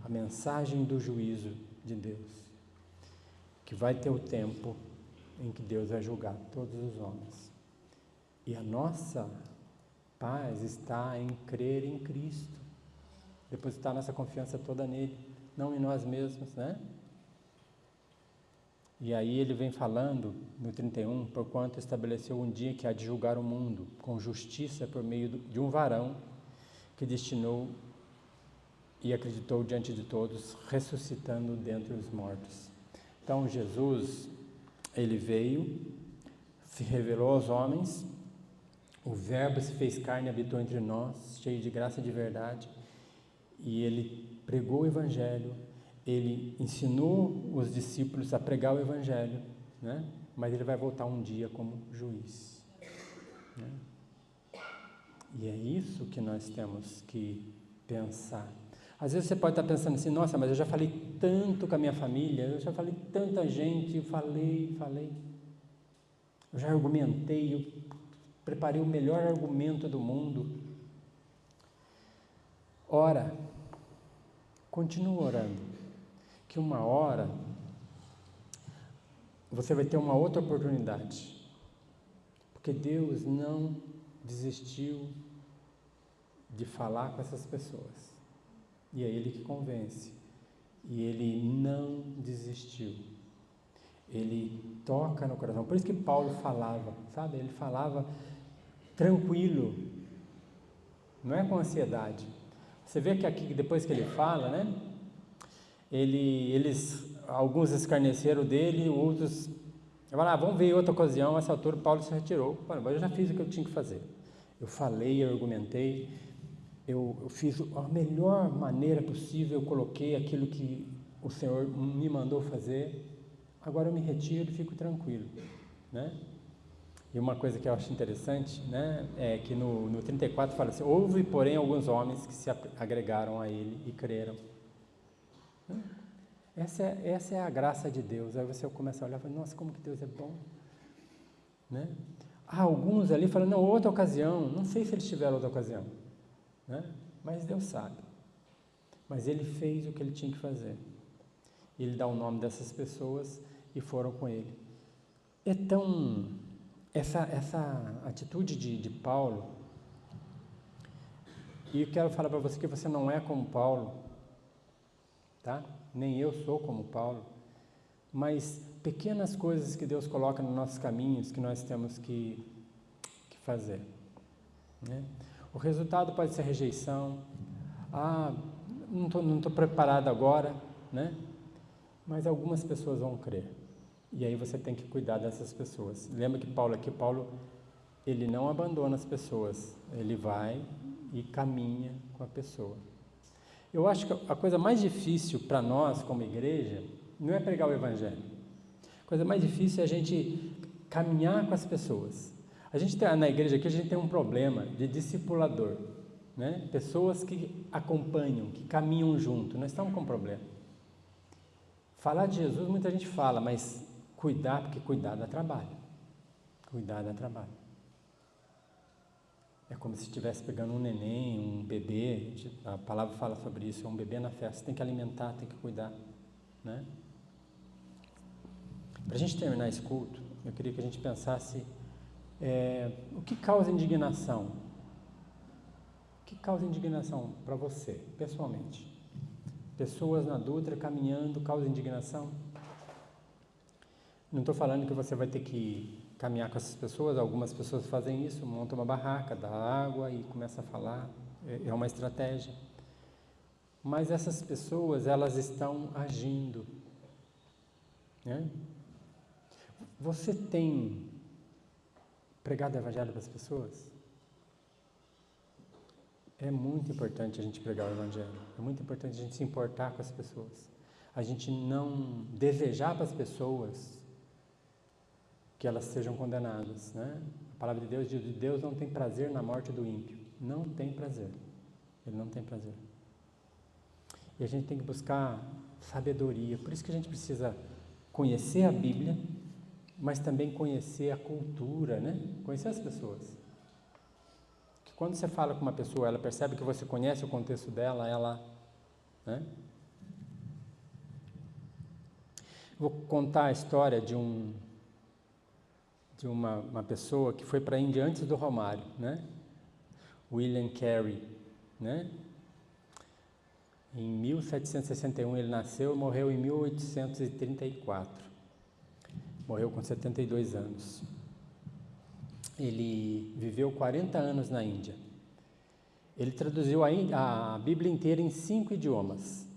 mensagem do juízo de Deus, que vai ter o tempo em que Deus vai julgar todos os homens. E a nossa paz está em crer em Cristo, depositar nossa confiança toda nele, não em nós mesmos, né? E aí ele vem falando no 31, porquanto estabeleceu um dia que há de julgar o mundo com justiça por meio de um varão que destinou e acreditou diante de todos, ressuscitando dentre os mortos. Então Jesus, ele veio, se revelou aos homens, o Verbo se fez carne e habitou entre nós, cheio de graça e de verdade, e ele pregou o Evangelho, ele ensinou os discípulos a pregar o Evangelho, né? Mas ele vai voltar um dia como juiz, né? E é isso que nós temos que pensar. Às vezes você pode estar pensando assim, nossa, mas eu já falei tanto com a minha família, eu já falei tanta gente, eu falei, eu já argumentei, eu preparei o melhor argumento do mundo. Ora, continua orando, que uma hora você vai ter uma outra oportunidade, porque Deus não desistiu de falar com essas pessoas, e é Ele que convence, e Ele não desistiu, Ele toca no coração. Por isso que Paulo falava, sabe, ele falava tranquilo, não é com ansiedade. Você vê que aqui, depois que ele fala, né, alguns escarneceram dele, outros falaram, vamos ver outra ocasião. Essa altura Paulo se retirou, mas eu já fiz o que eu tinha que fazer, eu falei, eu argumentei, eu fiz a melhor maneira possível, eu coloquei aquilo que o Senhor me mandou fazer, agora eu me retiro e fico tranquilo, né? E uma coisa que eu acho interessante, né, é que no 34 fala assim, houve, porém, alguns homens que se agregaram a ele e creram. Essa é a graça de Deus. Aí você começa a olhar e fala, nossa, como que Deus é bom, né? Alguns ali falam, não, outra ocasião, não sei se eles tiveram outra ocasião, né? Mas Deus sabe. Mas Ele fez o que Ele tinha que fazer. Ele dá o nome dessas pessoas e foram com Ele. Essa atitude de Paulo, e eu quero falar para você que você não é como Paulo, tá? Nem eu sou como Paulo, mas pequenas coisas que Deus coloca nos nossos caminhos que nós temos que fazer, né? O resultado pode ser rejeição, não estou preparado agora, né? Mas algumas pessoas vão crer. E aí você tem que cuidar dessas pessoas. Lembra que Paulo, ele não abandona as pessoas, ele vai e caminha com a pessoa. Eu acho que a coisa mais difícil para nós, como igreja, não é pregar o Evangelho. A coisa mais difícil é a gente caminhar com as pessoas. Na igreja aqui, a gente tem um problema de discipulador, né? Pessoas que acompanham, que caminham junto. Nós estamos com um problema. Falar de Jesus, muita gente fala, mas cuidar, porque cuidar dá trabalho. Cuidar dá trabalho. É como se estivesse pegando um neném, um bebê, a palavra fala sobre isso, é um bebê na festa, você tem que alimentar, tem que cuidar, né? Para a gente terminar esse culto, eu queria que a gente pensasse, o que causa indignação? O que causa indignação para você, pessoalmente? Pessoas na Dutra caminhando, causa indignação? Não estou falando que você vai ter que caminhar com essas pessoas, algumas pessoas fazem isso, montam uma barraca, dá água e começa a falar, é uma estratégia. Mas essas pessoas, elas estão agindo, né? Você tem pregado o Evangelho para as pessoas? É muito importante a gente pregar o Evangelho, é muito importante a gente se importar com as pessoas, a gente não desejar para as pessoas que elas sejam condenadas, né? A palavra de Deus diz que Deus não tem prazer na morte do ímpio, não tem prazer, Ele não tem prazer. E a gente tem que buscar sabedoria, por isso que a gente precisa conhecer a Bíblia, mas também conhecer a cultura, né? Conhecer as pessoas. quando você fala com uma pessoa, ela percebe que você conhece o contexto dela, ela... Né? Vou contar a história de uma pessoa que foi para a Índia antes do Romário, né? William Carey, né? Em 1761 ele nasceu e morreu em 1834. Morreu com 72 anos. Ele viveu 40 anos na Índia. Ele traduziu a Bíblia inteira em 5 idiomas.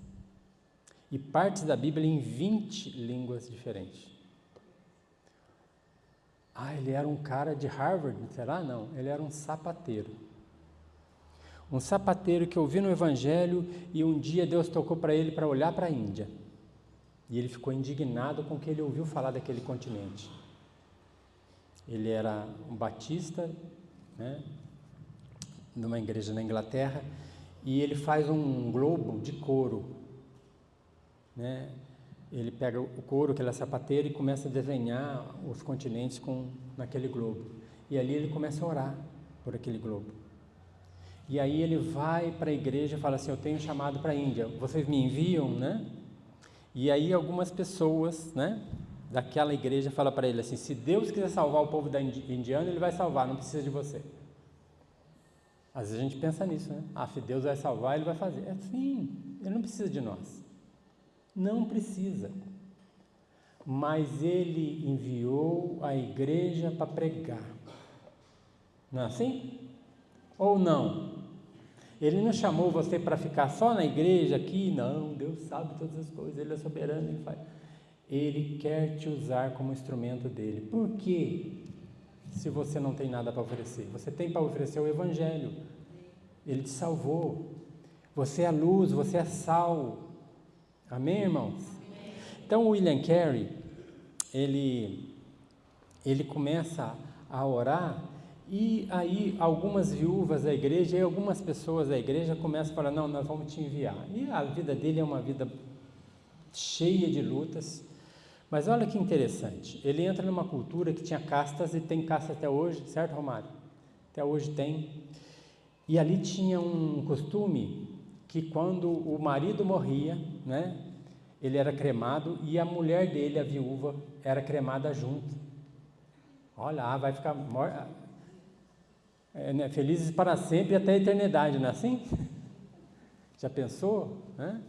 E partes da Bíblia em 20 línguas diferentes. Ele era um cara de Harvard, será? Não, ele era um sapateiro. Um sapateiro que ouviu no Evangelho e um dia Deus tocou para ele para olhar para a Índia. E ele ficou indignado com o que ele ouviu falar daquele continente. Ele era um batista, né, numa igreja na Inglaterra, e ele faz um globo de couro, né? Ele pega o couro, que ele é sapateiro, e começa a desenhar os continentes naquele globo. E ali ele começa a orar por aquele globo. E aí ele vai para a igreja e fala assim: eu tenho chamado para a Índia, vocês me enviam, né? E aí algumas pessoas, né, daquela igreja falam para ele assim: se Deus quiser salvar o povo indiano, ele vai salvar, não precisa de você. Às vezes a gente pensa nisso, né? Se Deus vai salvar, ele vai fazer. Sim, ele não precisa de nós. Não precisa. Mas ele enviou a igreja para pregar. Não é assim? Ou não? Ele não chamou você para ficar só na igreja aqui? Não, Deus sabe todas as coisas, Ele é soberano, Ele faz. Ele quer te usar como instrumento dele. Por quê? Se você não tem nada para oferecer. Você tem para oferecer o Evangelho. Ele te salvou. Você é a luz, você é sal. Amém, irmãos? Então, o William Carey, ele começa a orar, e aí algumas viúvas da igreja e algumas pessoas da igreja começam a falar: não, nós vamos te enviar. E a vida dele é uma vida cheia de lutas. Mas olha que interessante, ele entra numa cultura que tinha castas, e tem castas até hoje, certo, Romário? Até hoje tem. E ali tinha um costume que quando o marido morria, né, ele era cremado, e a mulher dele, a viúva, era cremada junto. Olha, vai ficar né, felizes para sempre e até a eternidade, não é assim? Já pensou? Né?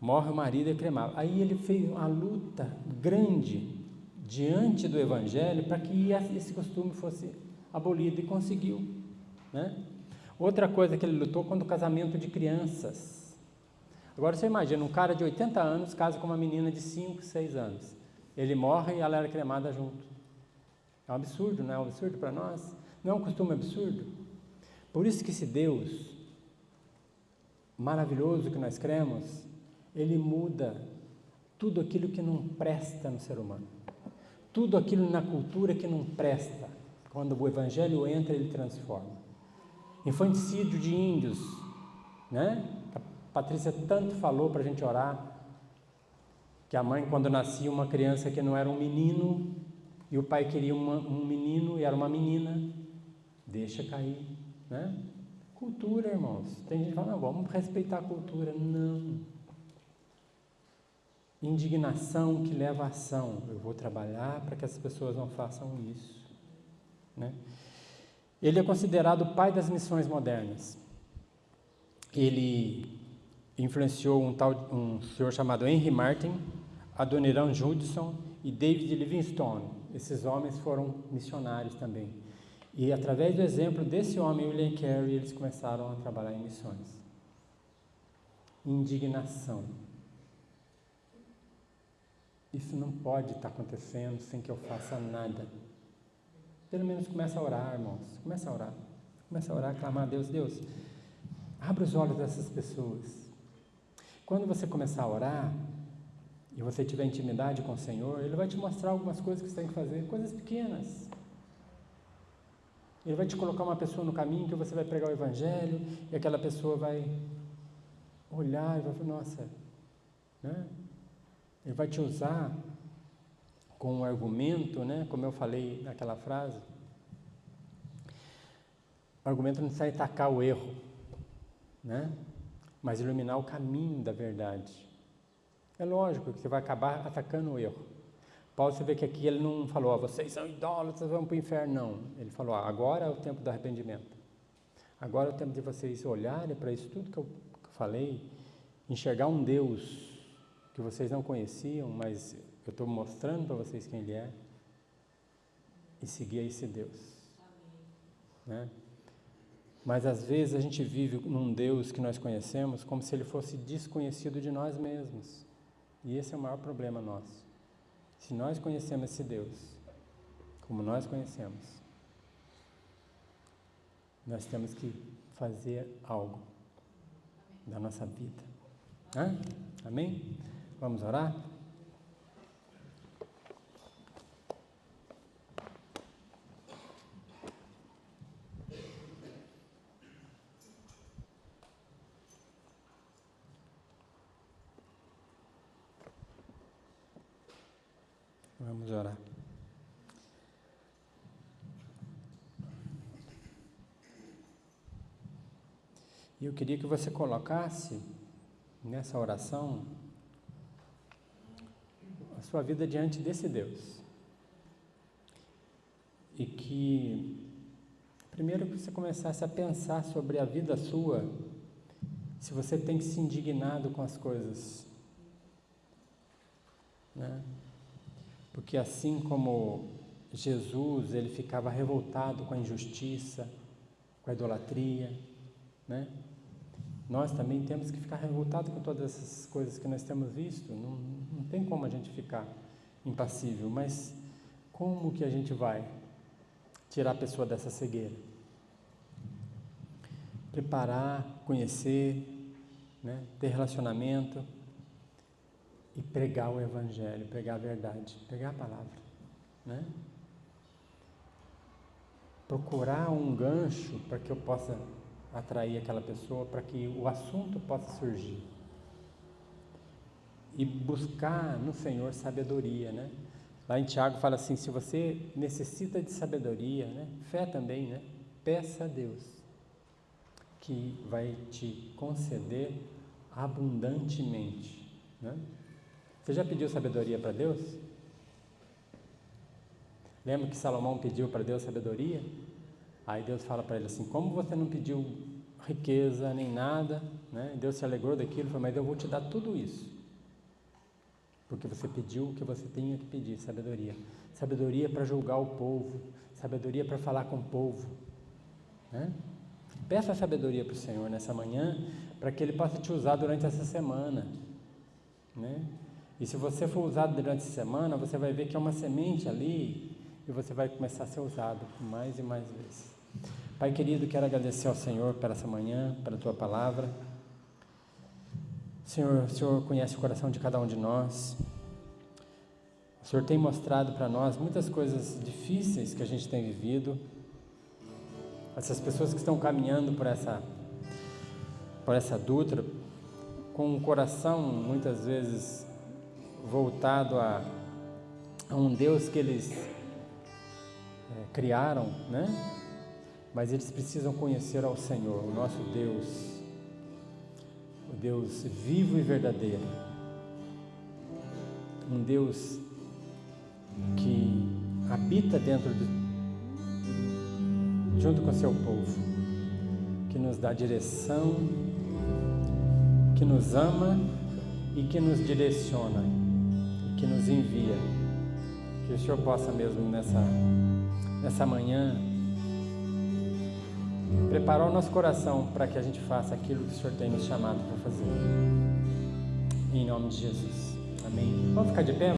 Morre o marido e é cremado. Aí ele fez uma luta grande diante do Evangelho para que esse costume fosse abolido, e conseguiu, né? Outra coisa que ele lutou contra o casamento de crianças. Agora você imagina, um cara de 80 anos casa com uma menina de 5, 6 anos. Ele morre e ela era cremada junto. É um absurdo, não é um absurdo para nós? Não é um costume absurdo? Por isso que esse Deus maravilhoso que nós cremos, Ele muda tudo aquilo que não presta no ser humano. Tudo aquilo na cultura que não presta. Quando o Evangelho entra, ele transforma. Infanticídio de índios, né? A Patrícia tanto falou para a gente orar, que a mãe, quando nascia uma criança que não era um menino, e o pai queria um menino e era uma menina, deixa cair, né? Cultura, irmãos. Tem gente que fala: não, vamos respeitar a cultura. Não. Indignação que leva a ação. Eu vou trabalhar para que as pessoas não façam isso, né? Ele é considerado o pai das missões modernas. Ele influenciou um senhor chamado Henry Martyn, Adoniram Judson e David Livingstone. Esses homens foram missionários também. E através do exemplo desse homem, William Carey, eles começaram a trabalhar em missões. Indignação. Isso não pode estar acontecendo sem que eu faça nada. Pelo menos começa a orar, irmãos. Começa a orar. Começa a orar, clamar a Deus. Deus, abre os olhos dessas pessoas. Quando você começar a orar, e você tiver intimidade com o Senhor, Ele vai te mostrar algumas coisas que você tem que fazer, coisas pequenas. Ele vai te colocar uma pessoa no caminho que você vai pregar o Evangelho, e aquela pessoa vai olhar e vai falar: nossa, né? Ele vai te usar com um argumento, né? Como eu falei naquela frase. O argumento não está em atacar o erro, né? Mas iluminar o caminho da verdade. É lógico que você vai acabar atacando o erro. Paulo, você vê que aqui ele não falou, vocês são idólatras, vão para o inferno, não. Ele falou, agora é o tempo do arrependimento. Agora é o tempo de vocês olharem para isso tudo que eu falei, enxergar um Deus que vocês não conheciam, mas eu estou mostrando para vocês quem Ele é, e seguir a esse Deus. Né? Mas às vezes a gente vive num Deus que nós conhecemos como se Ele fosse desconhecido de nós mesmos. E esse é o maior problema nosso. Se nós conhecemos esse Deus, como nós conhecemos, nós temos que fazer algo da nossa vida. Hã? Amém? Vamos orar? Vamos orar. E eu queria que você colocasse nessa oração a sua vida diante desse Deus. E que, primeiro, que você começasse a pensar sobre a vida sua, se você tem se indignado com as coisas, né? Porque assim como Jesus, ele ficava revoltado com a injustiça, com a idolatria, né? Nós também temos que ficar revoltados com todas essas coisas que nós temos visto. Não tem como a gente ficar impassível, mas como que a gente vai tirar a pessoa dessa cegueira? Preparar, conhecer, né? Ter relacionamento e pregar o Evangelho, pregar a verdade, pregar a palavra, né? Procurar um gancho para que eu possa atrair aquela pessoa, para que o assunto possa surgir. E buscar no Senhor sabedoria, né? Lá em Tiago fala assim, se você necessita de sabedoria, né? Fé também, né? Peça a Deus, que vai te conceder abundantemente, né? Você já pediu sabedoria para Deus? Lembra que Salomão pediu para Deus sabedoria? Aí Deus fala para ele assim, como você não pediu riqueza nem nada, né? Deus se alegrou daquilo, falou, mas eu vou te dar tudo isso, porque você pediu o que você tinha que pedir, sabedoria. Sabedoria para julgar o povo, sabedoria para falar com o povo, né? Peça sabedoria para o Senhor nessa manhã, para que Ele possa te usar durante essa semana, né? E se você for usado durante essa semana, você vai ver que é uma semente ali, e você vai começar a ser usado mais e mais vezes. Pai querido, quero agradecer ao Senhor por essa manhã, pela Tua palavra. Senhor, o Senhor conhece o coração de cada um de nós. O Senhor tem mostrado para nós muitas coisas difíceis que a gente tem vivido. Essas pessoas que estão caminhando por essa luta, com o coração muitas vezes voltado a um Deus que eles criaram, né? Mas eles precisam conhecer ao Senhor, o nosso Deus, o Deus vivo e verdadeiro, um Deus que habita junto com o seu povo, que nos dá direção, que nos ama e que nos direciona, e que nos envia. Que o Senhor possa mesmo nessa manhã preparar o nosso coração para que a gente faça aquilo que o Senhor tem nos chamado para fazer. Em nome de Jesus. Amém. Vamos ficar de pé?